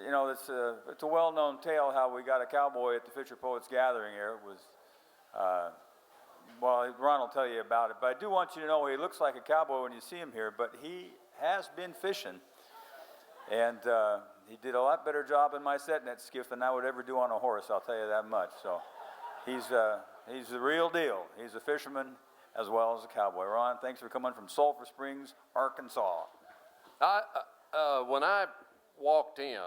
you know, it's a well-known tale how we got a cowboy at the Fisher Poets Gathering here. It was, well, Ron will tell you about it, but I do want you to know he looks like a cowboy when you see him here, but he has been fishing, and he did a lot better job in my set net skiff than I would ever do on a horse, I'll tell you that much. So he's the real deal. He's a fisherman as well as a cowboy. Ron, thanks for coming from Sulphur Springs, Arkansas. When I walked in,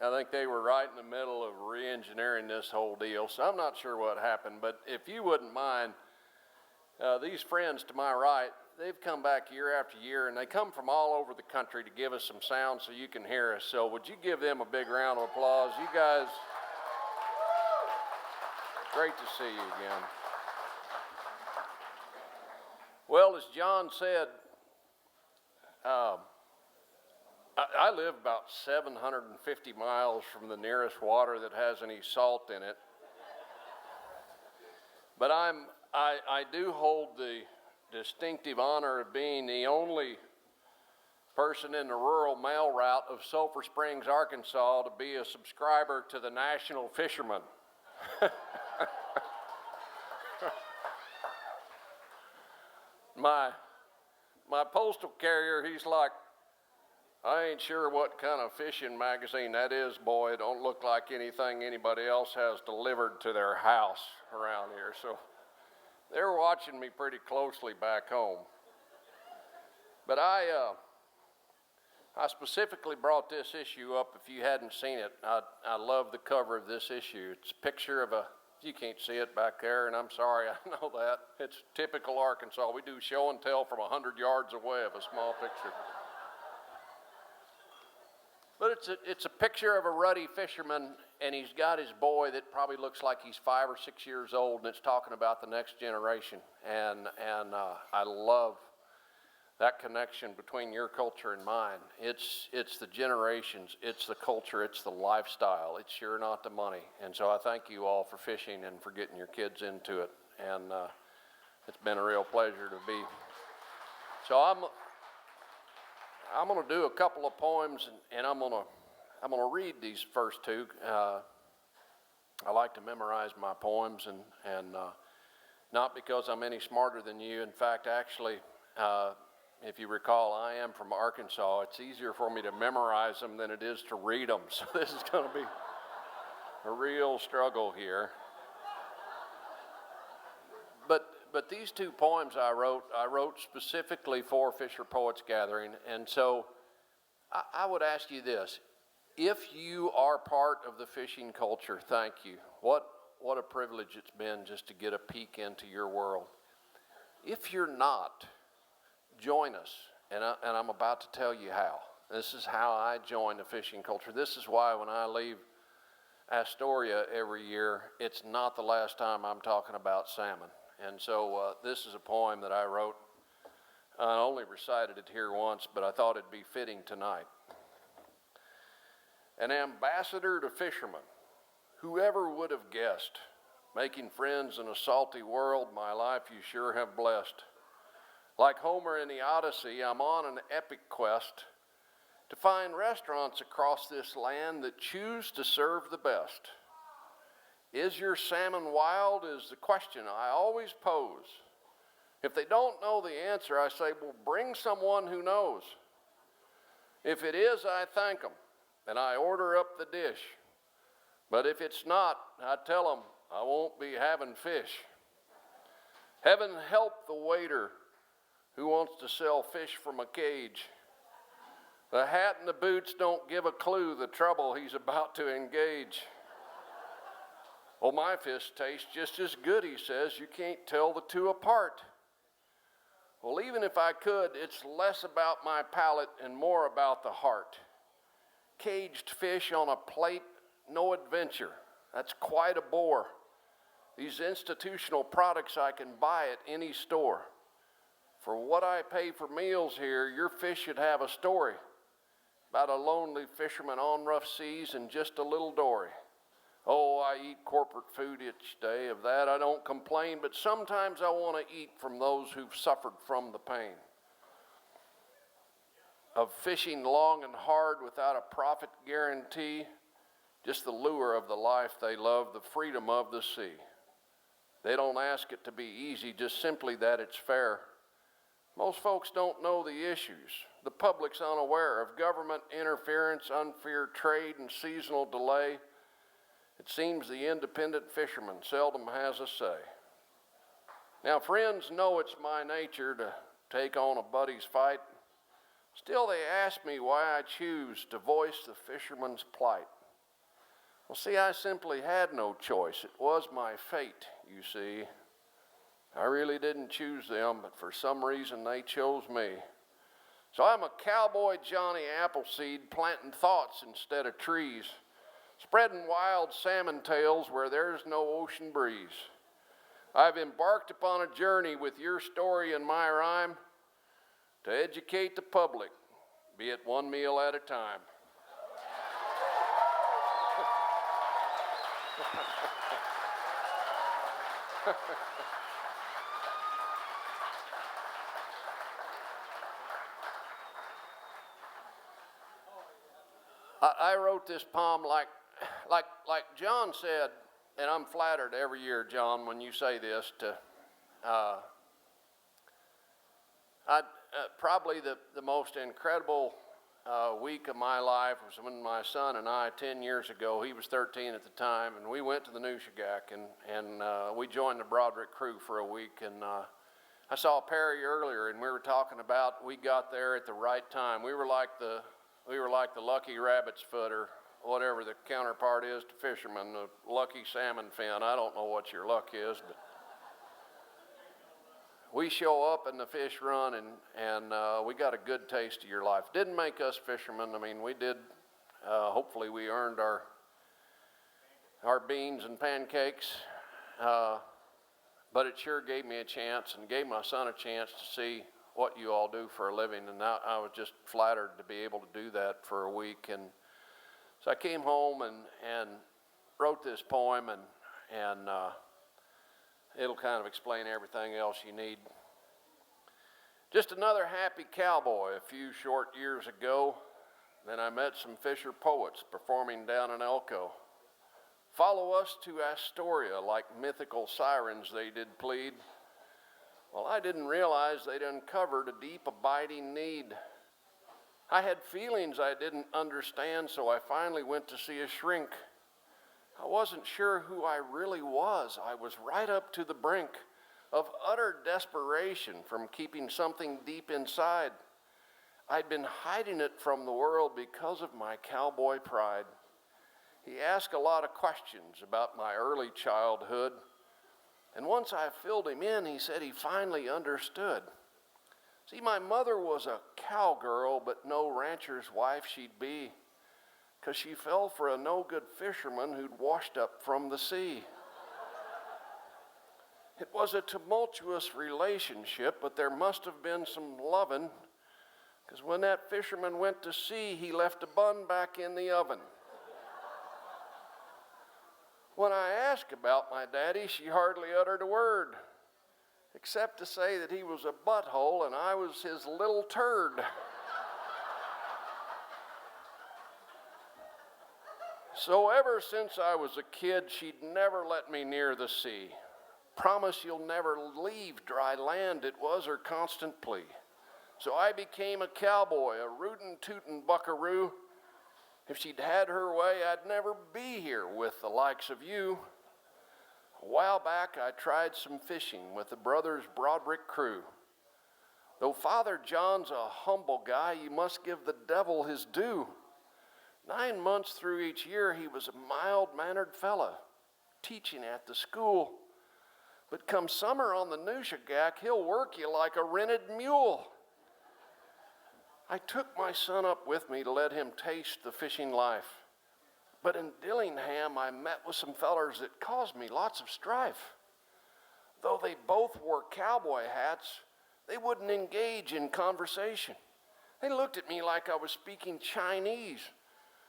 I think they were right in the middle of re-engineering this whole deal, so I'm not sure what happened, but if you wouldn't mind, these friends to my right, they've come back year after year, and they come from all over the country to give us some sound so you can hear us. So would you give them a big round of applause? You guys, great to see you again. Well, as John said, I live about 750 miles from the nearest water that has any salt in it. But I do hold the distinctive honor of being the only person in the rural mail route of Sulphur Springs, Arkansas, to be a subscriber to the National Fisherman. My postal carrier, he's like, I ain't sure what kind of fishing magazine that is, boy. It don't look like anything anybody else has delivered to their house around here. So they're watching me pretty closely back home. But I specifically brought this issue up if you hadn't seen it. I love the cover of this issue. It's a picture of you can't see it back there, and I'm sorry, I know that. It's typical Arkansas. We do show and tell from 100 yards away of a small picture. But it's a picture of a ruddy fisherman, and he's got his boy that probably looks like he's 5 or 6 years old, and it's talking about the next generation. And I love that connection between your culture and mine. It's the generations, it's the culture, it's the lifestyle. It's sure not the money. And so I thank you all for fishing and for getting your kids into it. And it's been a real pleasure to be. So I'm going to do a couple of poems, and I'm going to read these first two. I like to memorize my poems, and not because I'm any smarter than you. In fact, actually, if you recall, I am from Arkansas. It's easier for me to memorize them than it is to read them. So this is going to be a real struggle here. But these two poems I wrote specifically for Fisher Poets Gathering, and so I would ask you this. If you are part of the fishing culture, thank you. What a privilege it's been just to get a peek into your world. If you're not, join us, and I'm about to tell you how. This is how I join the fishing culture. This is why when I leave Astoria every year, it's not the last time I'm talking about salmon. And so this is a poem that I wrote. I only recited it here once, but I thought it'd be fitting tonight. An ambassador to fishermen, whoever would have guessed, making friends in a salty world, my life you sure have blessed. Like Homer in the Odyssey, I'm on an epic quest to find restaurants across this land that choose to serve the best. Is your salmon wild is the question I always pose. If they don't know the answer, I say, well, bring someone who knows. If it is, I thank them, and I order up the dish. But if it's not, I tell them I won't be having fish. Heaven help the waiter who wants to sell fish from a cage. The hat and the boots don't give a clue the trouble he's about to engage. Oh, my fish tastes just as good, he says. You can't tell the two apart. Well, even if I could, it's less about my palate and more about the heart. Caged fish on a plate, no adventure. That's quite a bore. These institutional products I can buy at any store. For what I pay for meals here, your fish should have a story about a lonely fisherman on rough seas and just a little dory. Oh, I eat corporate food each day. Of that I don't complain, but sometimes I want to eat from those who've suffered from the pain. of fishing long and hard without a profit guarantee, just the lure of the life they love, the freedom of the sea. They don't ask it to be easy, just simply that it's fair. Most folks don't know the issues. The public's unaware of government interference, unfair trade, and seasonal delay. It seems the independent fisherman seldom has a say. Now, friends know it's my nature to take on a buddy's fight. Still, they ask me why I choose to voice the fisherman's plight. Well, see, I simply had no choice. It was my fate, you see. I really didn't choose them, but for some reason they chose me. So I'm a cowboy Johnny Appleseed, planting thoughts instead of trees, spreading wild salmon tales where there's no ocean breeze. I've embarked upon a journey with your story and my rhyme to educate the public, be it one meal at a time. I wrote this poem like John said, and I'm flattered every year, John, when you say this, probably the most incredible week of my life was when my son and I, 10 years ago, he was 13 at the time, and we went to the Nushagak, and we joined the Broderick crew for a week, and I saw Perry earlier, and we were talking about we got there at the right time. We were like the lucky rabbit's foot, or whatever the counterpart is to fishermen, the lucky salmon fin. I don't know what your luck is, but we show up and the fish run, and we got a good taste of your life. Didn't make us fishermen. I mean, we did. Hopefully, we earned our beans and pancakes, but it sure gave me a chance and gave my son a chance to see what you all do for a living, and I was just flattered to be able to do that for a week. And so I came home and wrote this poem, and it'll kind of explain everything else you need. Just another happy cowboy a few short years ago. Then I met some Fisher poets performing down in Elko. Follow us to Astoria like mythical sirens they did plead. Well, I didn't realize they'd uncovered a deep abiding need. I had feelings I didn't understand, so I finally went to see a shrink. I wasn't sure who I really was. I was right up to the brink of utter desperation from keeping something deep inside. I'd been hiding it from the world because of my cowboy pride. He asked a lot of questions about my early childhood, and once I filled him in, he said he finally understood. See, my mother was a cowgirl, but no rancher's wife she'd be, 'cause she fell for a no-good fisherman who'd washed up from the sea. It was a tumultuous relationship, but there must have been some lovin', 'cause when that fisherman went to sea, he left a bun back in the oven. When I asked about my daddy, she hardly uttered a word, except to say that he was a butthole and I was his little turd. So ever since I was a kid, she'd never let me near the sea. Promise you'll never leave dry land, it was her constant plea. So I became a cowboy, a rootin' tootin' buckaroo. If she'd had her way, I'd never be here with the likes of you. A while back, I tried some fishing with the brothers Broderick crew. Though Father John's a humble guy, you must give the devil his due. 9 months through each year, he was a mild-mannered fella, teaching at the school. But come summer on the Nushagak, he'll work you like a rented mule. I took my son up with me to let him taste the fishing life. But in Dillingham, I met with some fellers that caused me lots of strife. Though they both wore cowboy hats, they wouldn't engage in conversation. They looked at me like I was speaking Chinese,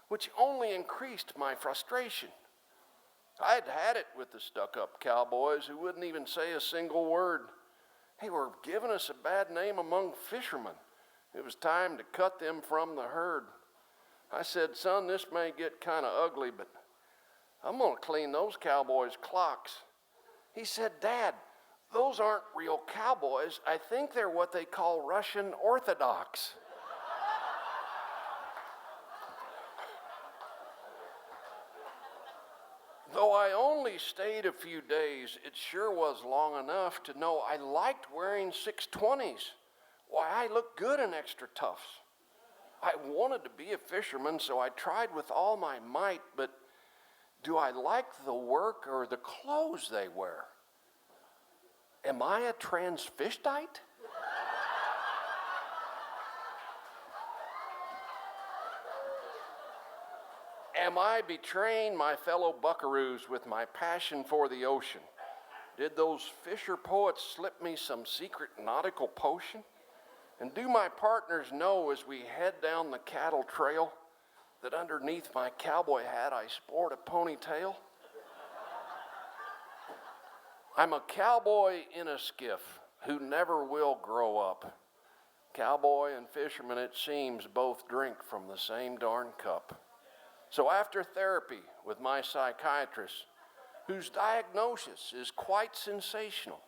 which only increased my frustration. I'd had it with the stuck-up cowboys who wouldn't even say a single word. They were giving us a bad name among fishermen, It was time to cut them from the herd. I said, son, this may get kind of ugly, but I'm going to clean those cowboys' clocks. He said, Dad, those aren't real cowboys. I think they're what they call Russian Orthodox. Though I only stayed a few days, it sure was long enough to know I liked wearing 620s. Why, I looked good in extra toughs. I wanted to be a fisherman, so I tried with all my might, but do I like the work or the clothes they wear? Am I a transvestite? Am I betraying my fellow buckaroos with my passion for the ocean? Did those fisher poets slip me some secret nautical potion? And do my partners know as we head down the cattle trail that underneath my cowboy hat I sport a ponytail? I'm a cowboy in a skiff who never will grow up. Cowboy and fisherman, it seems, both drink from the same darn cup. So after therapy with my psychiatrist, whose diagnosis is quite sensational,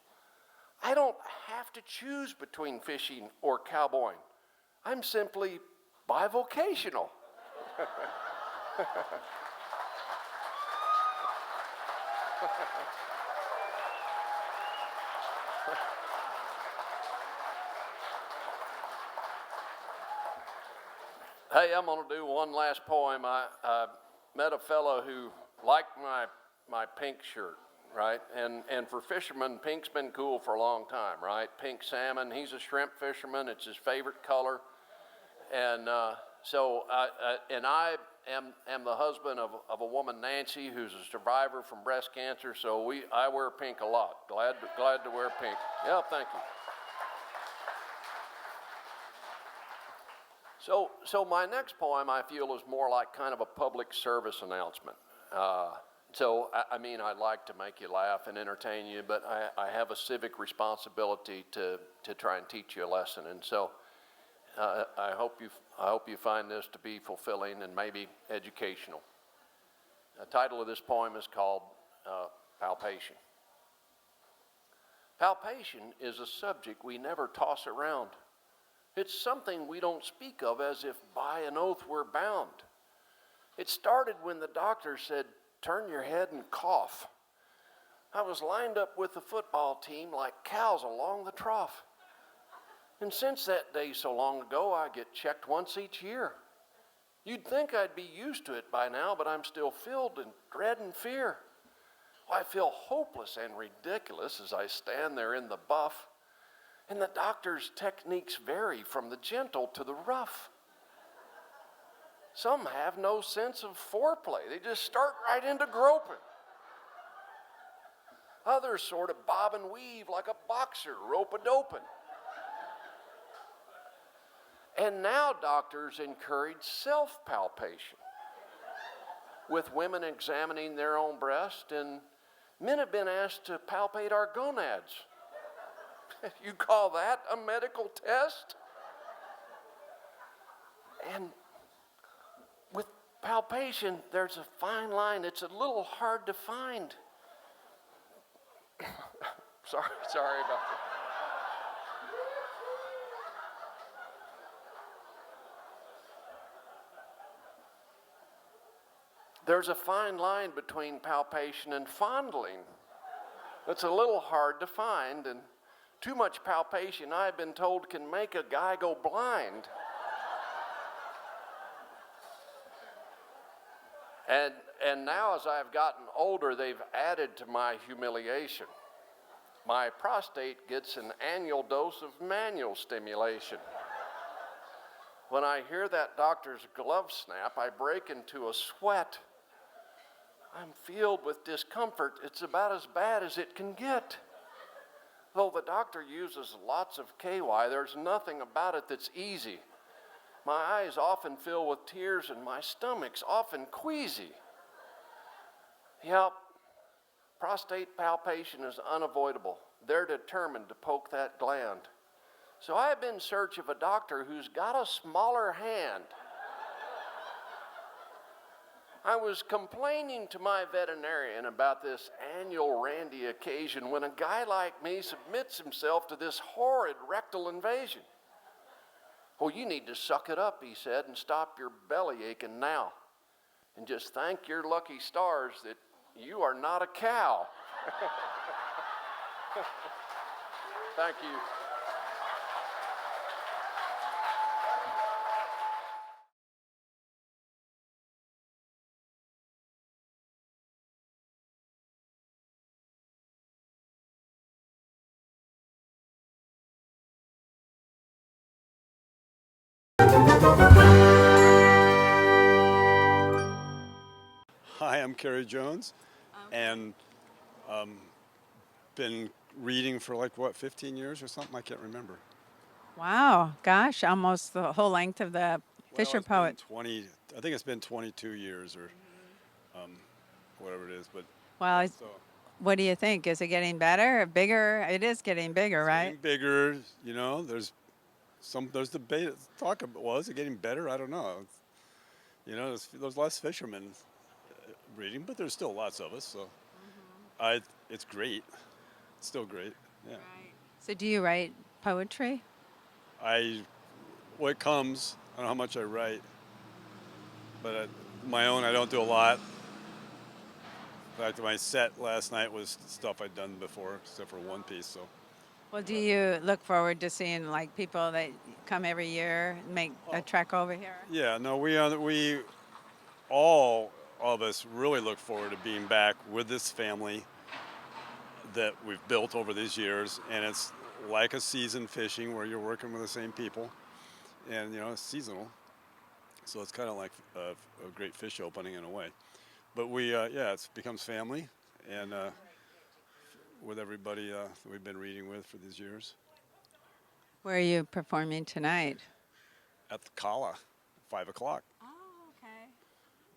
I don't have to choose between fishing or cowboying. I'm simply bivocational. Hey, I'm going to do one last poem. I met a fellow who liked my pink shirt, right? And for fishermen, pink's been cool for a long time, right? Pink salmon. He's a shrimp fisherman. It's his favorite color. And so I am the husband of a woman, Nancy, who's a survivor from breast cancer. So I wear pink a lot. Glad to wear pink. Yeah, thank you. So my next poem, I feel, is more like kind of a public service announcement. I mean, I'd like to make you laugh and entertain you, but I have a civic responsibility to try and teach you a lesson. And so I hope you find this to be fulfilling and maybe educational. The title of this poem is called Palpation. Palpation is a subject we never toss around. It's something we don't speak of as if by an oath we're bound. It started when the doctor said, turn your head and cough. I was lined up with the football team like cows along the trough. And since that day so long ago, I get checked once each year. You'd think I'd be used to it by now, but I'm still filled in dread and fear. I feel hopeless and ridiculous as I stand there in the buff. And the doctor's techniques vary from the gentle to the rough. Some have no sense of foreplay. They just start right into groping. Others sort of bob and weave like a boxer rope-a-doping. And now doctors encourage self-palpation, with women examining their own breast, and men have been asked to palpate our gonads. You call that a medical test? And with palpation, there's a fine line. It's a little hard to find. Sorry about that. There's a fine line between palpation and fondling. It's a little hard to find, and too much palpation, I've been told, can make a guy go blind. And now as I've gotten older, they've added to my humiliation. My prostate gets an annual dose of manual stimulation. When I hear that doctor's glove snap, I break into a sweat. I'm filled with discomfort. It's about as bad as it can get. Though the doctor uses lots of KY, there's nothing about it that's easy. My eyes often fill with tears and my stomach's often queasy. Yep, prostate palpation is unavoidable. They're determined to poke that gland. So I've been in search of a doctor who's got a smaller hand. I was complaining to my veterinarian about this annual Randy occasion when a guy like me submits himself to this horrid rectal invasion. "Oh, you need to suck it up," he said, "and stop your belly aching now. And just thank your lucky stars that you are not a cow." Thank you. Hi, I'm Kerry Jones, and been reading for 15 years or something? I can't remember. Wow, gosh, almost the whole length of the Fisher It's Poet. been 20. I think it's been 22 years or whatever it is. But Well, so what do you think? Is it getting better or bigger? It is getting bigger, it's right? getting bigger. There's debate. Talk about, well, is it getting better? I don't know. There's less fishermen reading, but there's still lots of us. So it's great. It's still great. Yeah. So do you write poetry? What comes, I don't know how much I write, but my own, I don't do a lot. In fact, my set last night was stuff I'd done before, except for one piece. So, Well, do you look forward to seeing like people that come every year and make a trek over here? yeah, no, we all of us really look forward to being back with this family that we've built over these years, and it's like a season fishing where you're working with the same people, and it's seasonal, so it's kind of like a great fish opening in a way. But it becomes family, and with everybody we've been reading with for these years. Where are you performing tonight? At the Kala, 5 o'clock. Oh, okay.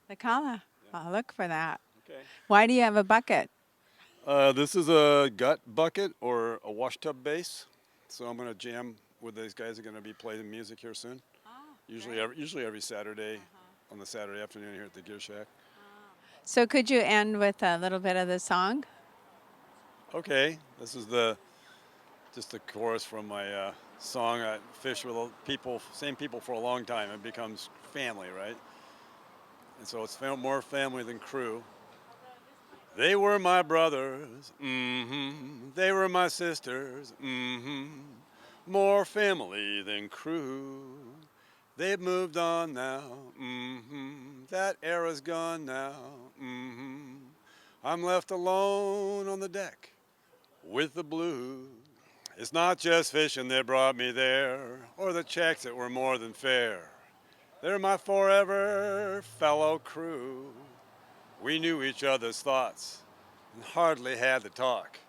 The Kala. I'll look for that. Okay. Why do you have a bucket? This is a gut bucket or a wash tub base, so I'm going to jam with these guys. Are going to be playing music here soon. Usually every Saturday, on the Saturday afternoon here at the Gear Shack. So could you end with a little bit of the song? Okay, this is just the chorus from my song. I fish with same people for a long time. It becomes family, right? And so it's more family than crew. They were my brothers, they were my sisters, more family than crew. They've moved on now, that era's gone now, I'm left alone on the deck with the blues. It's not just fishing that brought me there, or the checks that were more than fair. They're my forever fellow crew. We knew each other's thoughts and hardly had to talk.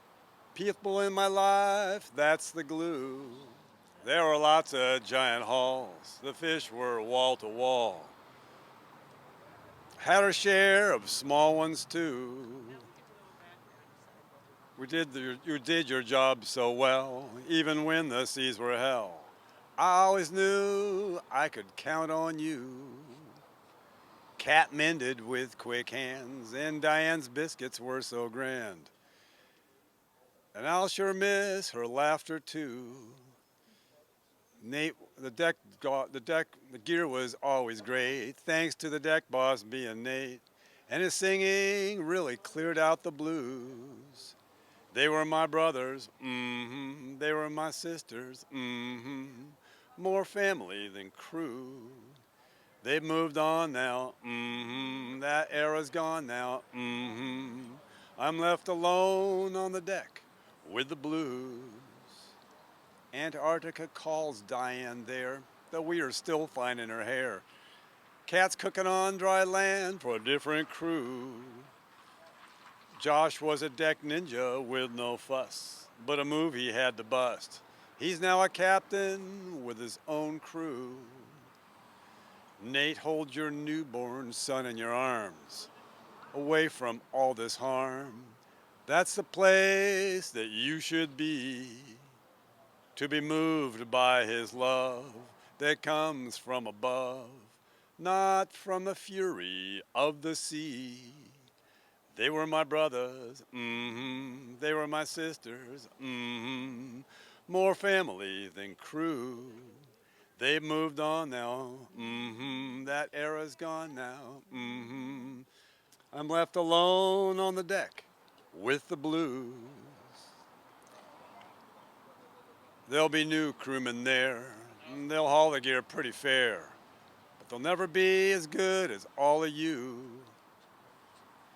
People in my life, that's the glue. There were lots of giant hauls. The fish were wall to wall. Had our share of small ones too. You did your job so well, even when the seas were hell. I always knew I could count on you. Cat mended with quick hands, and Diane's biscuits were so grand. And I'll sure miss her laughter too. Nate, the gear was always great, thanks to the deck boss being Nate. And his singing really cleared out the blues. They were my brothers, they were my sisters, more family than crew. They've moved on now, that era's gone now, I'm left alone on the deck with the blues. Antarctica calls Diane there, though we are still finding her hair. Cat's cooking on dry land for a different crew. Josh was a deck ninja with no fuss, but a move he had to bust. He's now a captain with his own crew. Nate, hold your newborn son in your arms, away from all this harm. That's the place that you should be. to be moved by his love that comes from above, not from the fury of the sea. They were my brothers, they were my sisters, more family than crew. They've moved on now, that era's gone now, I'm left alone on the deck with the blues. There'll be new crewmen there, and they'll haul the gear pretty fair, but they'll never be as good as all of you.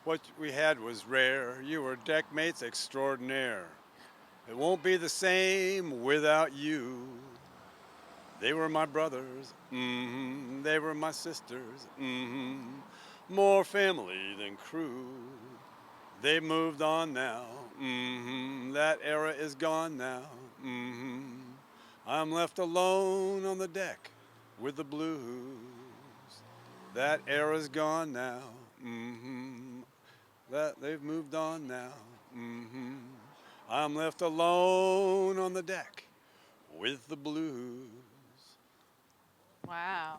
What we had was rare, you were deck mates extraordinaire. It won't be the same without you. They were my brothers, they were my sisters, more family than crew. They moved on now, that era is gone now, I'm left alone on the deck with the blues. That era's gone now, that they've moved on now, I'm left alone on the deck with the blues. Wow.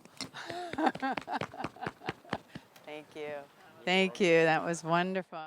Thank you. Thank you. That was wonderful.